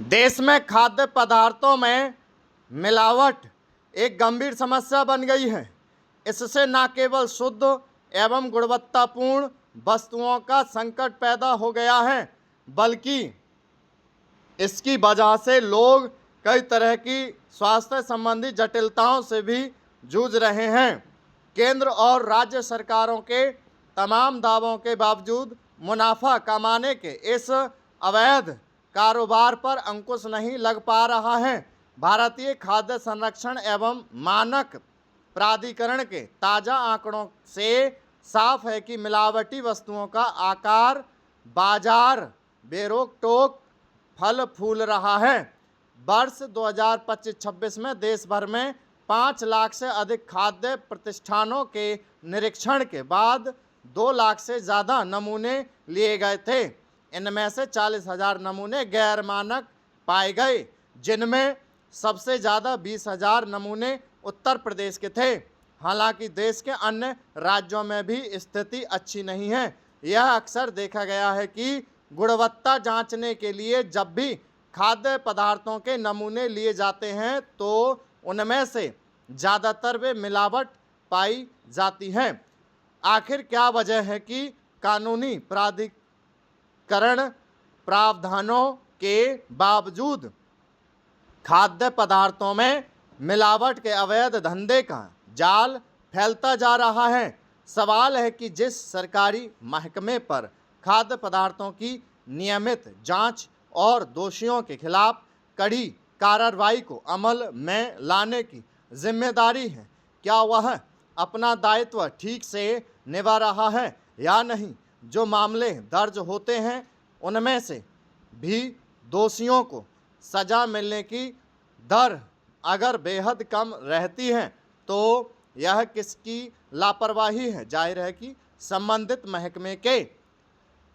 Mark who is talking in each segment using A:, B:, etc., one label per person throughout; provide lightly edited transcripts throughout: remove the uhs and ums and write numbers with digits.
A: देश में खाद्य पदार्थों में मिलावट एक गंभीर समस्या बन गई है। इससे न केवल शुद्ध एवं गुणवत्तापूर्ण वस्तुओं का संकट पैदा हो गया है, बल्कि इसकी वजह से लोग कई तरह की स्वास्थ्य संबंधी जटिलताओं से भी जूझ रहे हैं। केंद्र और राज्य सरकारों के तमाम दावों के बावजूद मुनाफा कमाने के इस अवैध कारोबार पर अंकुश नहीं लग पा रहा है। भारतीय खाद्य संरक्षण एवं मानक प्राधिकरण के ताज़ा आंकड़ों से साफ है कि मिलावटी वस्तुओं का आकार बाजार बेरोक टोक फल फूल रहा है। वर्ष 2025-26 में देश भर में 5 लाख से अधिक खाद्य प्रतिष्ठानों के निरीक्षण के बाद 2 लाख से ज़्यादा नमूने लिए गए थे। इनमें से 40,000 नमूने गैर मानक पाए गए, जिनमें सबसे ज़्यादा 20,000 नमूने उत्तर प्रदेश के थे। हालांकि देश के अन्य राज्यों में भी स्थिति अच्छी नहीं है। यह अक्सर देखा गया है कि गुणवत्ता जांचने के लिए जब भी खाद्य पदार्थों के नमूने लिए जाते हैं तो उनमें से ज़्यादातर वे मिलावट पाई जाती हैं। आखिर क्या वजह है कि कानूनी प्राधिकरण प्रावधानों के बावजूद खाद्य पदार्थों में मिलावट के अवैध धंधे का जाल फैलता जा रहा है? सवाल है कि जिस सरकारी महकमे पर खाद्य पदार्थों की नियमित जांच और दोषियों के खिलाफ कड़ी कार्रवाई को अमल में लाने की जिम्मेदारी है, क्या वह अपना दायित्व ठीक से निभा रहा है या नहीं? जो मामले दर्ज होते हैं उनमें से भी दोषियों को सज़ा मिलने की दर अगर बेहद कम रहती है तो यह किसकी लापरवाही है? जाहिर है कि संबंधित महकमे के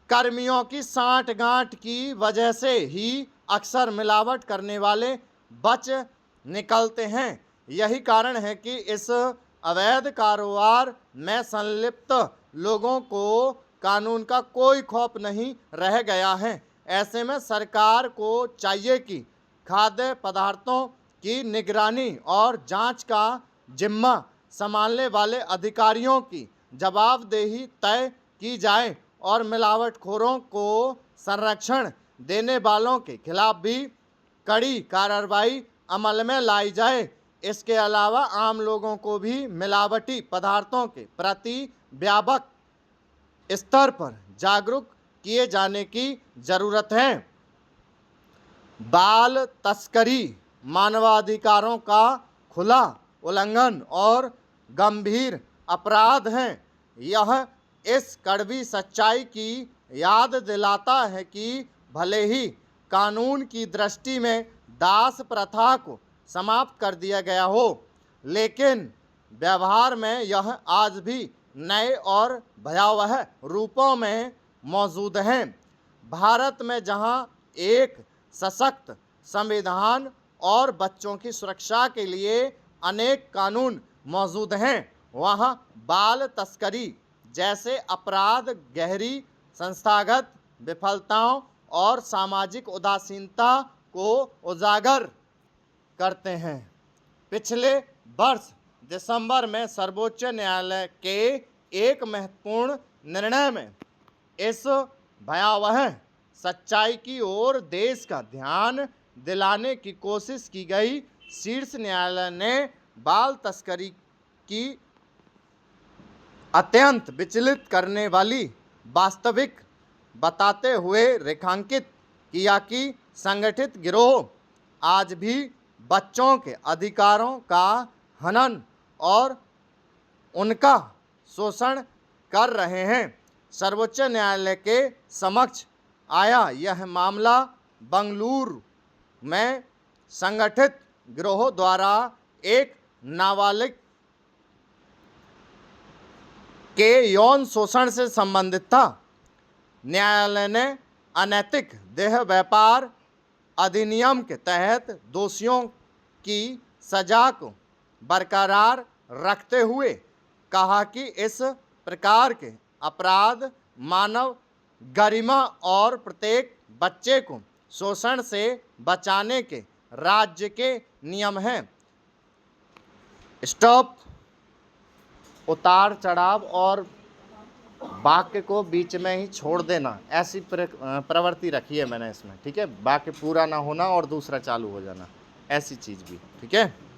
A: कर्मियों की सांठ-गांठ की वजह से ही अक्सर मिलावट करने वाले बच निकलते हैं। यही कारण है कि इस अवैध कारोबार में संलिप्त लोगों को कानून का कोई खौफ नहीं रह गया है। ऐसे में सरकार को चाहिए कि खाद्य पदार्थों की निगरानी और जांच का जिम्मा संभालने वाले अधिकारियों की जवाबदेही तय की जाए और मिलावटखोरों को संरक्षण देने वालों के खिलाफ भी कड़ी कार्रवाई अमल में लाई जाए। इसके अलावा आम लोगों को भी मिलावटी पदार्थों के प्रति व्यापक स्तर पर जागरूक किए जाने की ज़रूरत है। बाल तस्करी मानवाधिकारों का खुला उल्लंघन और गंभीर अपराध हैं। यह इस कड़वी सच्चाई की याद दिलाता है कि भले ही कानून की दृष्टि में दास प्रथा को समाप्त कर दिया गया हो, लेकिन व्यवहार में यह आज भी नए और भयावह रूपों में मौजूद हैं। भारत में जहां एक सशक्त संविधान और बच्चों की सुरक्षा के लिए अनेक कानून मौजूद हैं, वहां बाल तस्करी जैसे अपराध गहरी संस्थागत विफलताओं और सामाजिक उदासीनता को उजागर करते हैं। पिछले वर्ष दिसंबर में सर्वोच्च न्यायालय के एक महत्वपूर्ण निर्णय में इस भयावह सच्चाई की ओर देश का ध्यान दिलाने की कोशिश की गई। शीर्ष न्यायालय ने बाल तस्करी की अत्यंत विचलित करने वाली वास्तविक बताते हुए रेखांकित किया कि संगठित गिरोह आज भी बच्चों के अधिकारों का हनन और उनका शोषण कर रहे हैं। सर्वोच्च न्यायालय के समक्ष आया यह मामला बंगलुरु में संगठित गिरोह द्वारा एक नाबालिग के यौन शोषण से संबंधित था। न्यायालय ने अनैतिक देह व्यापार अधिनियम के तहत दोषियों की सजा को बरकरार रखते हुए कहा कि इस प्रकार के अपराध मानव गरिमा और प्रत्येक बच्चे को शोषण से बचाने के राज्य के नियम हैं। स्टॉप, उतार चढ़ाव और वाक्य को बीच में ही छोड़ देना, ऐसी प्रवृत्ति रखी है मैंने इसमें, ठीक है। वाक्य पूरा ना होना और दूसरा चालू हो जाना, ऐसी चीज़ भी, ठीक है।